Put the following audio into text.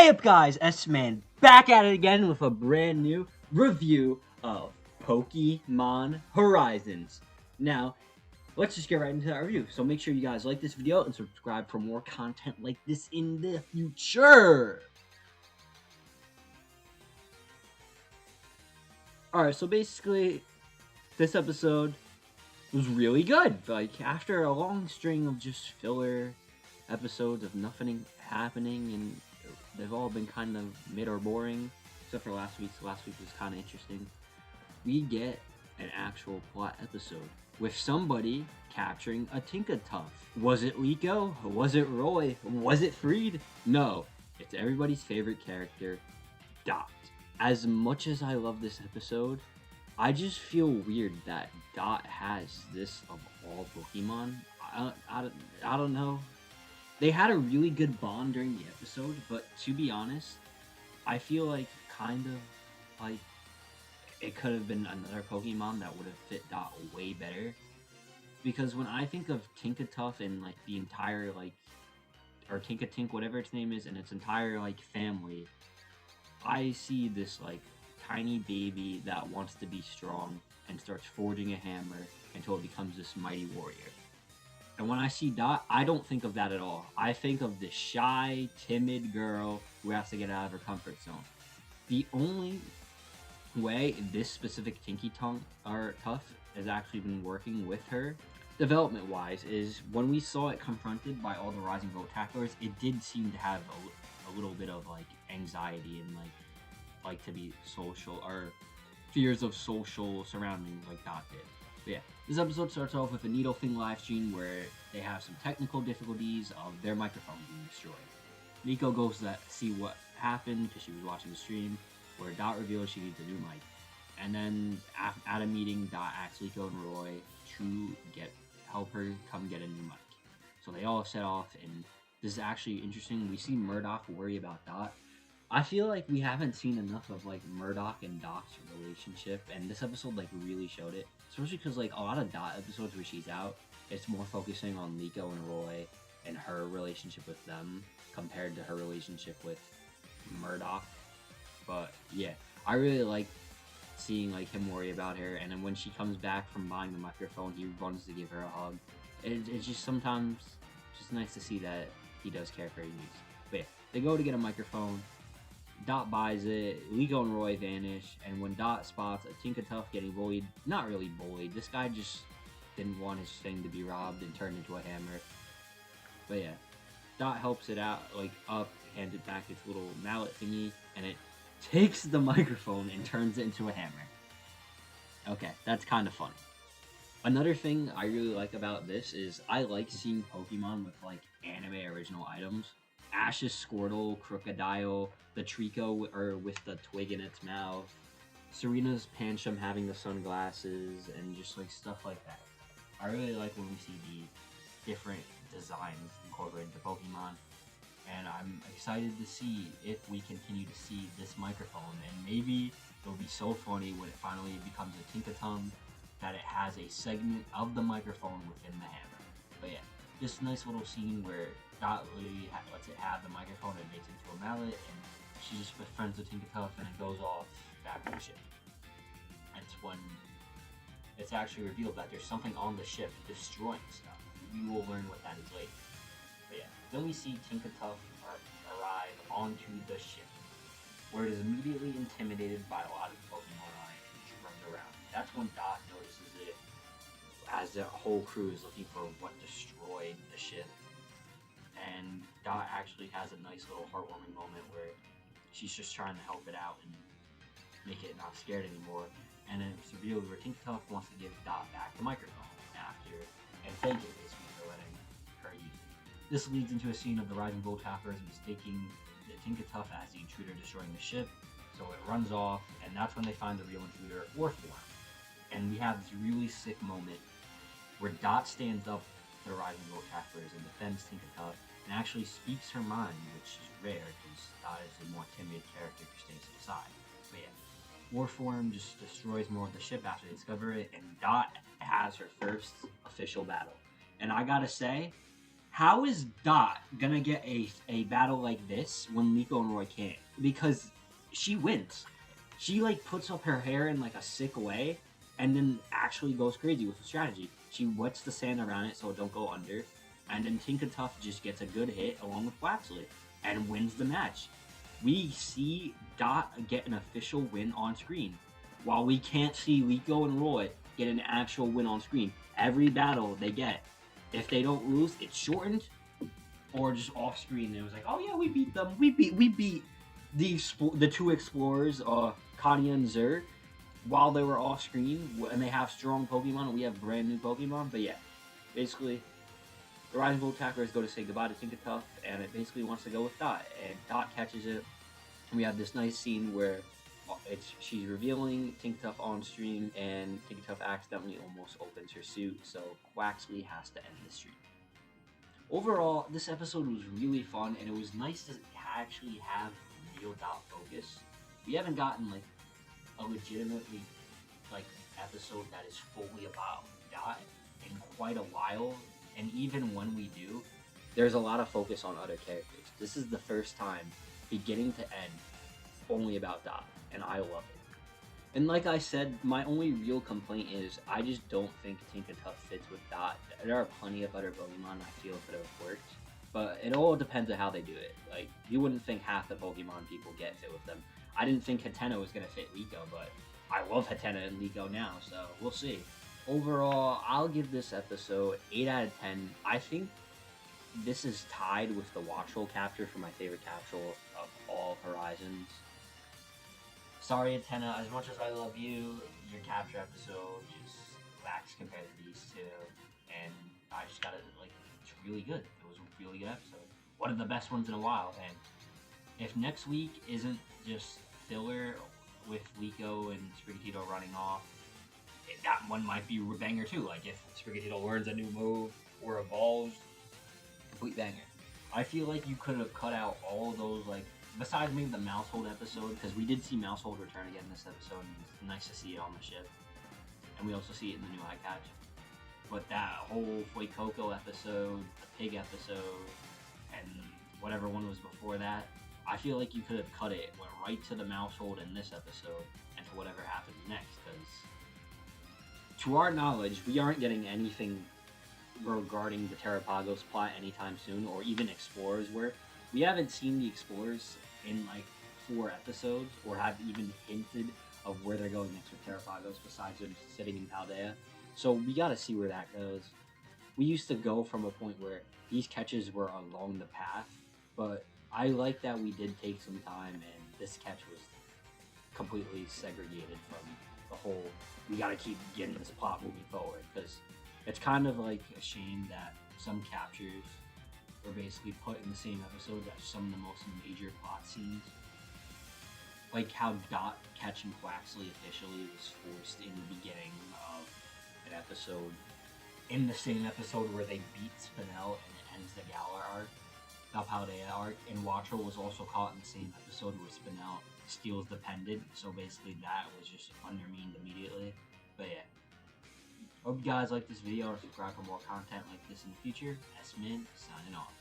Hey up guys, S-Man back at it again with a brand new review of Pokemon Horizons. Now, let's just get right into that review. So make sure you guys like this video and subscribe for more content like this in the future. Alright, so basically, this episode was really good. Like, after a long string of just filler episodes of nothing happening, and they've all been kind of mid or boring, except for last week's. Last week was kind of interesting. We get an actual plot episode with somebody capturing a Tinkatuff. Was it Liko? Was it Roy? Was it Freed? No, it's everybody's favorite character, Dot. As much as I love this episode, I just feel weird that Dot has this of all Pokemon. I don't know. They had a really good bond during the episode, but to be honest, I feel like like it could have been another Pokemon that would have fit Dot way better. Because when I think of Tinkatuff and like the entire or Tinkatink, whatever its name is, and its entire family, I see this tiny baby that wants to be strong and starts forging a hammer until it becomes this mighty warrior. And when I see Dot, I don't think of that at all. I think of this shy, timid girl who has to get out of her comfort zone. The only way this specific Tinkatuff has actually been working with her, development-wise, is when we saw it confronted by all the Rising Bolt tacklers, it did seem to have a little bit of anxiety and to be social, or fears of social surroundings like Dot did. But yeah, this episode starts off with a Needle Thing live stream where they have some technical difficulties of their microphone being destroyed. Liko goes to see what happened because she was watching the stream, where Dot reveals she needs a new mic. And then at a meeting, Dot asks Liko and Roy to help her come get a new mic. So they all set off, and this is actually interesting. We see Murdoch worry about Dot. I feel like we haven't seen enough of Murdoch and Doc's relationship, and this episode really showed it. Especially because a lot of Dot episodes where she's out, it's more focusing on Liko and Roy and her relationship with them compared to her relationship with Murdoch. But yeah, I really like seeing him worry about her, and then when she comes back from buying the microphone, he runs to give her a hug. It's just sometimes just nice to see that he does care for her needs. But yeah, they go to get a microphone. Dot buys it, Liko and Roy vanish, and when Dot spots a Tinkatuff getting bullied, not really bullied, this guy just didn't want his thing to be robbed and turned into a hammer. But yeah, Dot helps it out, up, hands it back its little mallet thingy, and it takes the microphone and turns it into a hammer. Okay, that's kind of funny. Another thing I really like about this is I like seeing Pokemon with anime original items. Ash's Squirtle, Crocodile, the Trico with the twig in its mouth, Serena's Pancham having the sunglasses, and just stuff like that. I really like when we see these different designs incorporated into Pokemon, and I'm excited to see if we continue to see this microphone, and maybe it'll be so funny when it finally becomes a Tinkatuff that it has a segment of the microphone within the hammer. But yeah, just a nice little scene where Dot literally lets it have the microphone and makes it into a mallet, and she just befriends the Tinkatuff, and it goes off back to the ship. That's when it's actually revealed that there's something on the ship destroying stuff. We will learn what that is later. But yeah, then we see Tinkatuff arrive onto the ship, where it is immediately intimidated by a lot of Pokemon on it and just runs around. That's when Dot notices it, as the whole crew is looking for what destroyed the ship. And Dot actually has a nice little heartwarming moment where she's just trying to help it out and make it not scared anymore. And then it's revealed where Tinkatuff wants to give Dot back the microphone after, and thank it basically for letting her use it. This leads into a scene of the Rising Bolt Tappers mistaking the Tinkatuff as the intruder destroying the ship. So it runs off, and that's when they find the real intruder, Orform. And we have this really sick moment where Dot stands up to the Rising Bolt Tappers and defends Tinkatuff, and actually speaks her mind, which is rare because Dot is a more timid character who stays to the side. But yeah, Warform just destroys more of the ship after they discover it, and Dot has her first official battle. And I gotta say, How is Dot gonna get a battle like this when Liko and Roy can't? Because she wins. She like puts up her hair in like a sick way, and then actually goes crazy with the strategy. She wets the sand around it so it don't go under, and then Tinkatuff just gets a good hit along with Waxley and wins the match. We see Dot get an official win on screen, while we can't see Liko and Roy get an actual win on screen. Every battle they get, if they don't lose, it's shortened or just off screen. It was like, oh yeah, we beat them. We beat the two explorers, Kadia and Zer, while they were off screen, and they have strong Pokemon, and we have brand new Pokemon. But yeah, basically, the Rising Volt attackers go to say goodbye to Tinkatuff, and it basically wants to go with Dot, and Dot catches it. And we have this nice scene where she's revealing Tinkatuff on stream, and Tinkatuff accidentally almost opens her suit, so Quaxley has to end the stream. Overall, this episode was really fun, and it was nice to actually have real Dot focus. We haven't gotten like a legitimately like episode that is fully about Dot in quite a while, and even when we do, there's a lot of focus on other characters. This is the first time, beginning to end, only about Dot, and I love it. And like I said, my only real complaint is I just don't think Tinkatuff fits with Dot. There are plenty of other Pokemon I feel could have worked, but it all depends on how they do it. Like, you wouldn't think half the Pokemon people get fit with them. I didn't think Hatena was going to fit Liko, but I love Hatena and Liko now, so we'll see. Overall, I'll give this episode 8 out of 10. I think this is tied with the Watchroll capture for my favorite capsule of all Horizons. Sorry, Hatena, as much as I love you, your capture episode just lacks compared to these two, and I just gotta, like, it's really good. It was a really good episode. One of the best ones in a while, and if next week isn't just filler with Liko and Sprigatito running off, that one might be a banger too. Like, if Sprigatito learns a new move or evolves, complete banger. I feel like you could have cut out all those, like, besides maybe the Mousehold episode, because we did see Mousehold return again in this episode, and it's nice to see it on the ship. And we also see it in the new Eye Catch. But that whole Fuecoco episode, the Pig episode, and whatever one was before that, I feel like you could have cut it, went right to the Mousehold in this episode, and to whatever happens next, because to our knowledge, we aren't getting anything regarding the Terrapagos plot anytime soon, or even Explorers work. We haven't seen the Explorers in like 4 episodes, or have even hinted of where they're going next with Terrapagos, besides them sitting in Paldea. So we gotta see where that goes. We used to go from a point where these catches were along the path, but I like that we did take some time, and this catch was completely segregated from the whole, we gotta keep getting this plot moving forward, because it's kind of like a shame that some captures were basically put in the same episode as some of the most major plot scenes. Like how Dot catching Quaxley officially was forced in the beginning of an episode, in the same episode where they beat Spinel and it ends the Galar arc, the Paldea arc, and Watchroll was also caught in the same episode where Spinel steals the pendant, so basically that was just undermined immediately. But yeah. Hope you guys like this video and subscribe for more content like this in the future. S-Min, signing off.